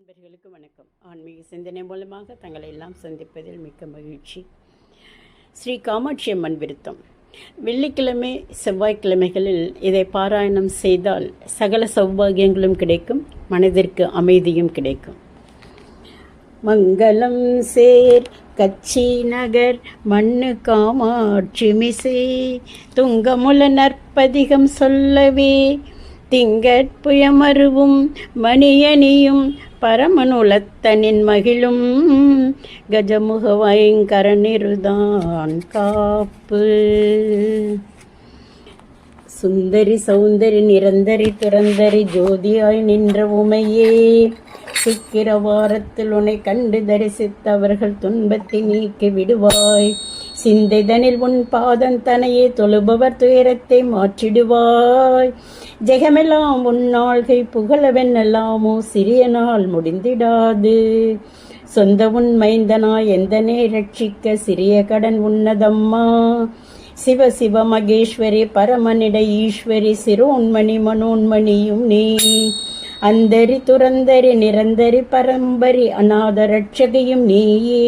நண்பர்களுக்கு வணக்கம். ஆன்மீக சிந்தனை மூலமாக தங்களை எல்லாம் சந்திப்பதில் மிக்க மகிழ்ச்சி. ஸ்ரீ காமாட்சி அம்மன் விருத்தம். வெள்ளிக்கிழமை செவ்வாய்க்கிழமைகளில் இதை பாராயணம் செய்தால் சகல சௌபாகியங்களும் கிடைக்கும், மனதிற்கு அமைதியும் கிடைக்கும். மங்களம் சேர் கச்சி நகர் மண்ணு காமாட்சி மிசே துங்கமுல நற்பதிகம் சொல்லவே திங்கட்புயமருவும் மணியணியும் பரமனுலத்தனின் மகிழும் கஜமுகவயங்கரனிருதான் காப்பு. சுந்தரி சௌந்தரி நிரந்தரி துரந்தரி ஜோதியாய் நின்ற உமையே, சிக்கிரவாரத்தில் உன்னை கண்டு தரிசித்தவர்கள் துன்பத்தை நீக்கி விடுவாய். சிந்தைதனில் உன் பாதம் தனையே தொழுபவர் துயரத்தை மாற்றிடுவாய். ஜெகமெல்லாம் உன் நாள்கை புகழவென்னெல்லாமோ சிறிய நாள் முடிந்திடாது. சொந்த உன் மைந்தனாய் எந்தனே ரட்சிக்க சிறிய கடன் உன்னதம்மா. சிவ சிவ மகேஸ்வரி பரமனிட ஈஸ்வரி சிரோன்மணி மனோன்மணியும் நீ. அந்தரி துரந்தரி நிரந்தரி பரம்பரி அநாத ரட்சகையும் நீயே.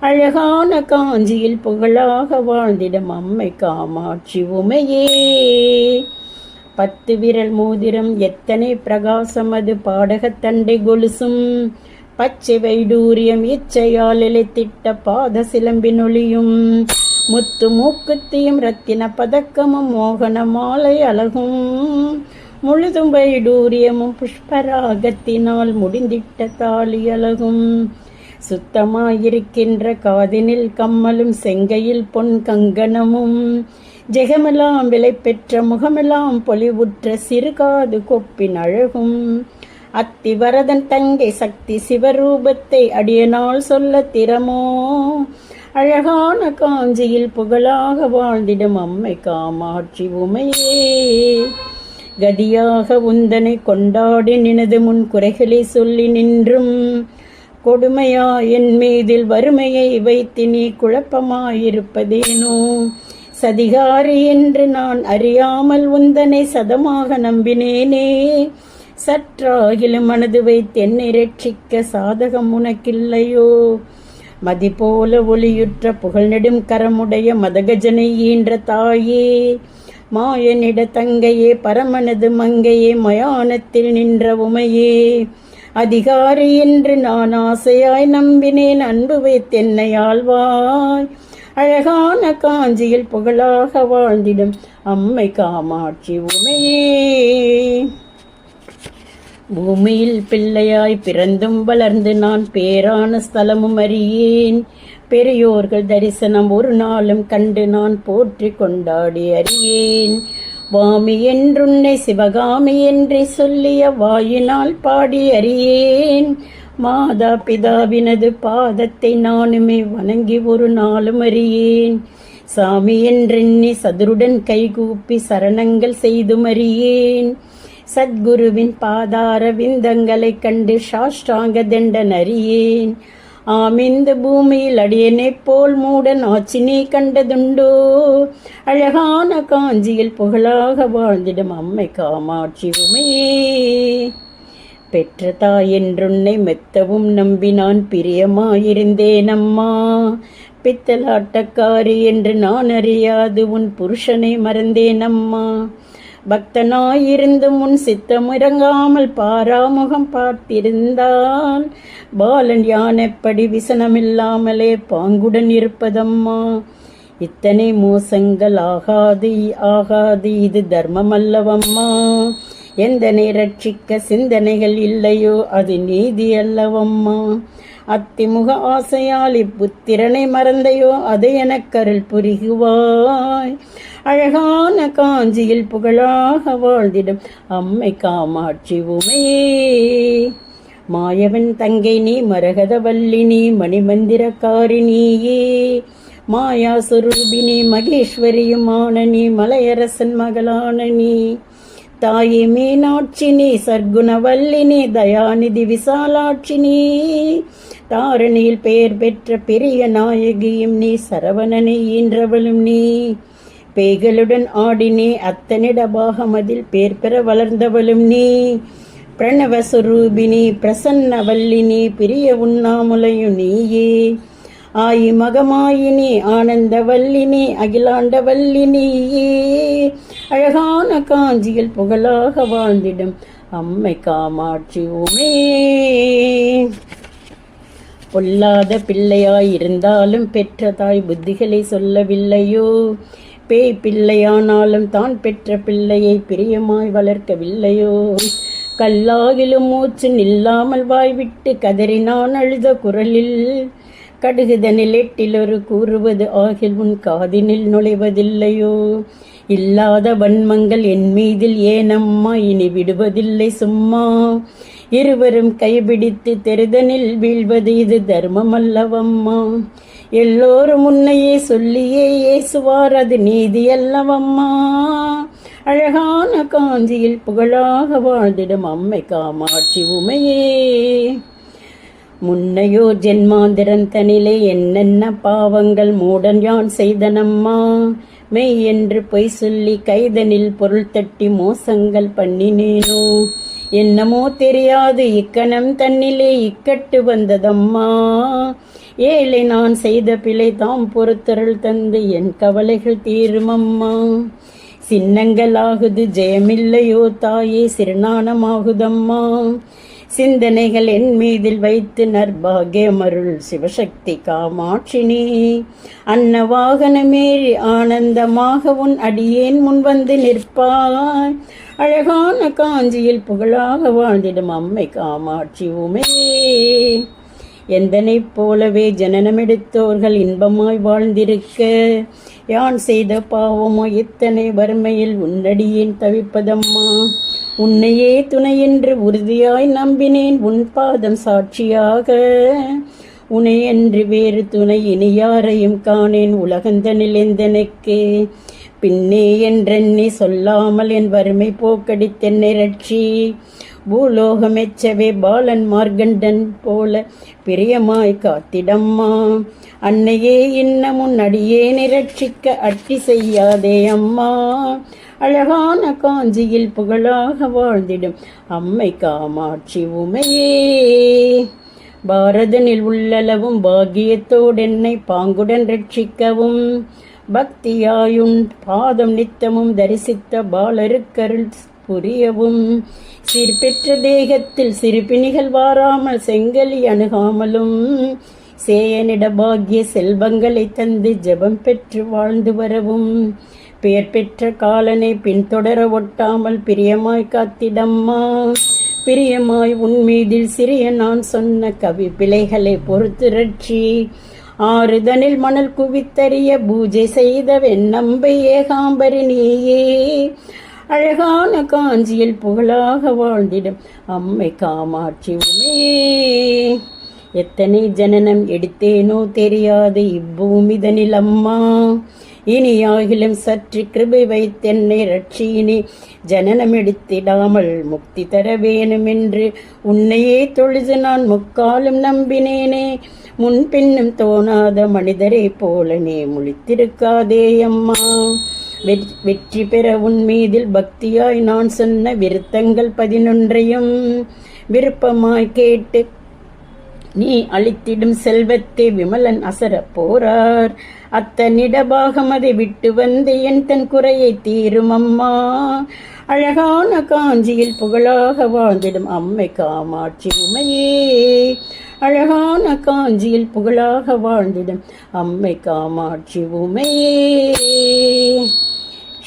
அழகான காஞ்சியில் புகழாக வாழ்ந்திடும் அம்மை காமாட்சி உமையே. 10 விரல் மோதிரம் எத்தனை பிரகாசம், அது பாடகத்தண்டை கொலுசும் பச்சை வைடூரியம் இச்சையால் இழைத்திட்ட பாத சிலம்பினொலியும் முத்து மூக்குத்தியும் ரத்தின பதக்கமும் மோகன மாலை அழகும் முழுதும் வைடூரியமும் புஷ்பராகத்தினால் முடிந்திட்ட தாலி அழகும் சுத்தமாயிருக்கின்ற காதினில் கம்மலும் செங்கையில் பொன் கங்கணமும் ஜெகமெல்லாம் விலை பெற்ற முகமெல்லாம் பொலிவுற்ற சிறுகாது கொப்பின் அழகும் அத்திவரதன் தங்கை சக்தி சிவரூபத்தை அடியனால் சொல்ல திறமோ. அழகான காஞ்சியில் புகழாக வாழ்ந்திடும் அம்மை காமாட்சி உமையே. கதியாக உந்தனை கொண்டாடி நினது முன் குறைகளை சொல்லி நின்றும் கொடுமையா என் மீதில் வறுமையை வைத்து நீ குழப்பமாயிருப்பதேனோ. சதிகாரி என்று நான் அறியாமல் உந்தனை சதமாக நம்பினேனே. சற்றாகிலும் மனது வைத்து என்னை ரட்சிக்க சாதகம் உனக்கில்லையோ. மதி போல ஒளியுற்ற புகழ் நெடும் கரமுடைய மதகஜனை ஈன்ற தாயே, மாயனிட தங்கையே, பரமனது மங்கையே, மயானத்தில் நின்ற உமையே. அதிகாரி என்று நான் ஆசையாய் நம்பினேன், அன்பு வைத்தென்னை ஆழ்வாய். அழகான காஞ்சியில் புகழாக வாழ்ந்திடும் அம்மை காமாட்சி உமையே. பூமியில் பிள்ளையாய் பிறந்தும் வளர்ந்து நான் பேரான ஸ்தலமும் அறியேன். பெரியோர்கள் தரிசனம் ஒரு நாளும் கண்டு நான் போற்றி கொண்டாடி அறியேன். வாமி என்றுன்னை சிவகாமி என்றே சொல்லிய வாயினால் பாடி அறியேன். மாதா பிதாவினது பாதத்தை நானுமே வணங்கி ஒரு நாளும் அறியேன். சாமி என்றெண்ணி சதுருடன் கைகூப்பி சரணங்கள் செய்தும் அறியேன். சத்குருவின் பாதார விந்தங்களை கண்டு சாஷ்டாங்க தண்டன் அறியேன். ஆமிந்த பூமியில் அடியனை போல் மூடன் ஆட்சி நீ கண்டதுண்டோ. அழகான காஞ்சியில் புகழாக வாழ்ந்திடும் அம்மை காமாட்சி உமையே. பெற்ற தாய் என்றுன்னை மெத்தவும் நம்பி நான் பிரியமாயிருந்தேன் அம்மா. பித்தலாட்டக்காரி என்று நான் அறியாது உன் புருஷனை மறந்தேன் அம்மா. பக்தனாயிருந்தும் உன் சித்தம் இறங்காமல் பாராமுகம் பார்த்திருந்தால் பாலன் யான் எப்படி விசனமில்லாமலே பாங்குடன் இருப்பதம்மா. இத்தனை மோசங்கள் ஆகாது, இது தர்மம் அல்லவம்மா. எந்தனை ரட்சிக்க சிந்தனைகள் இல்லையோ, அது நீதி அல்லவம்மா. அத்திமுக ஆசையால் இப்புத்திரனை மறந்தையோ, அதை எனக்கருள் புரிகுவாய். அழகான காஞ்சியில் புகழாக வாழ்ந்திடும் அம்மை காமாட்சி உமையே. மாயவன் தங்கை நீ, மரகத வல்லினி, மணிமந்திரக்காரி நீயே. மாயா சுரூபினி, மகேஸ்வரியுமான நீ, மலையரசன் மகளான நீ. தாயே மீனாட்சினி, சர்க்குணவல்லினி, தயாநிதி விசாலாட்சினி. தாரணியில் பெயர் பெற்ற பெரிய நாயகியும் நீ, சரவணனை ஈன்றவளும் நீ. பேய்களுடன் ஆடினே அத்தனிட பாகமதில் பேர் பெற வளர்ந்தவளும் நீ. பிரணவஸ்வரூபிணி பிரசன்னவல்லினி பிரிய உண்ணாமுலையு நீயே ஆயி மகமாயினி ஆனந்தவல்லினி அகிலாண்டவல்லினியே அழகான காஞ்சியில் புகழாக வாழ்ந்திடும் அம்மை காமாட்சி உமே. பொல்லாத பிள்ளையாயிருந்தாலும் பெற்ற தாய் புத்திகளை சொல்லவில்லையோ, பேய் பிள்ளையானாலும் தான் பெற்ற பிள்ளையை பிரியமாய் வளர்க்கவில்லையோ, கல்லாகிலும் மூச்சு நில்லாமல் வாய்விட்டு கதறினான் அழுத குரலில், கடுகுதனில் எட்டிலொரு கூறுவது ஆகில் உன் காதினில் நுழைவதில்லையோ, இல்லாத வன்மங்கள் என் மீதில் ஏனம்மா இனி விடுவதில்லை சும்மா, இருவரும் கைபிடித்து தெருதனில் வீழ்வது இது தர்மமல்லவம்மா, எல்லோரும் உன்னையே சொல்லியே ஏசுவார் அது நீதி அல்லவம்மா, அழகான காஞ்சியில் புகழாக வாழ்ந்திடும் அம்மை காமாட்சி உமையே. முன்னையோ ஜென்மாந்திரந்தனிலே என்னென்ன பாவங்கள் மூடன் யான் செய்தனம்மா, மெய் என்று பொய் சொல்லி கைதனில் பொருள் தட்டி மோசங்கள் பண்ணினேனோ, என்னமோ தெரியாது இக்கணம் தன்னிலே இக்கட்டு வந்ததம்மா, ஏழை நான் செய்த பிழை தாம் பொறுத்தருள் தந்து என் கவலைகள் தீருமம்மா, சின்னங்களாகுது ஜெயமில்லையோ தாயே சிறுநாணமாகுதம்மா, சிந்தனைகள் என் மீதில் வைத்து நற்பாகியமருள் சிவசக்தி காமாட்சினி, அன்னவாகனமேறி ஆனந்தமாக உன் அடியேன் முன் வந்து நிற்பாய், அழகான காஞ்சியில் புகழாக வாழ்ந்திடும் அம்மை காமாட்சி உமே. எந்தனைப் போலவே ஜனனமெடுத்தோர்கள் இன்பமாய் வாழ்ந்திருக்க, யான் செய்த பாவமோ இத்தனை வறுமையில் உன்னடியேன் தவிப்பதம்மா, உன்னையே துணை என்று உறுதியாய் நம்பினேன் உன் பாதம் சாட்சியாக, உனையன்று வேறு துணை இனி யாரையும் காணேன் உலகந்தனில் எந்தனுக்கு, பின்னே என்றெண்ணி சொல்லாமல் என் வறுமை போக்கடித்தென்னை ரட்சி, பூலோகமெச்சவே பாலன் மார்கண்டன் போல பிரியமாய் காத்திடம்மா, அன்னையே இன்னமுன் அடியேனை ரட்சிக்க அட்டி செய்யாதே அம்மா, அழகான காஞ்சியில் புகழாக வாழ்ந்திடும் அம்மை காமாட்சி உமையே. பாரதனில் உள்ளளவும் பாகியத்தோடென்னை பாங்குடன் ரட்சிக்கவும், பக்தியாயுன் பாதம் நித்தமும் தரிசித்த பாலருக்கருள் புரியவும், சீர்பெற்ற தேகத்தில் சிறுபிணிகள் வாராமல் செங்கலி அணுகாமலும், சேயனிட பாகிய செல்வங்களை தந்து ஜெபம் பெற்று வாழ்ந்து வரவும், பெயர் பெற்ற காலனை பின்தொடர ஒட்டாமல் பிரியமாய் காத்திடம்மா, பிரியமாய் உன்மீதில் சிறிய நான் சொன்ன கவி பிழைகளை பொறுத்து ரட்சி, ஆறுதனில் மணல் குவித்தறிய பூஜை செய்த வெண்ணம்பை ஏகாம்பரி நீயே, அழகான காஞ்சியில் புகழாக வாழ்ந்திடும் அம்மை காமாட்சி உமே. எத்தனை ஜனனம் எடுத்தேனோ தெரியாது இப்பூமிதனில் அம்மா, இனியாகிலும் சற்று கிருபை வைத்தென்னை ரட்சியினே, ஜனனம் எடுத்திடாமல் முக்தி தர வேணுமென்று உன்னையே தொழுது நான் முக்காலும் நம்பினேனே, முன்பின்னும் தோணாத மனிதரை போலனே முழித்திருக்காதே அம்மா, வெற்றி பெற உன் மீதில் பக்தியாய் நான் சொன்ன விருத்தங்கள் 11 விருப்பமாய் கேட்டு நீ அளித்திடும் செல்வத்தை விமலன் அசர போறார், அத்தனிடபாகம் அதை விட்டு வந்து என் தன் குறையை தீரும் அம்மா, அழகான காஞ்சியில் புகழாக வாழ்ந்திடும் அம்மை காமாட்சி உமையே, அழகான காஞ்சியில் புகழாக வாழ்ந்திடும் அம்மை காமாட்சி உமையே.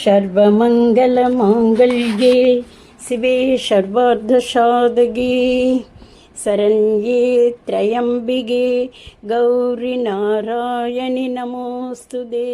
சர்வமங்கல மாங்கல்யே சிவே சர்வார்த்த சாதகே, சரண்யே த்ரயம்பிகே கௌரி நாராயணி நமோஸ்துதே.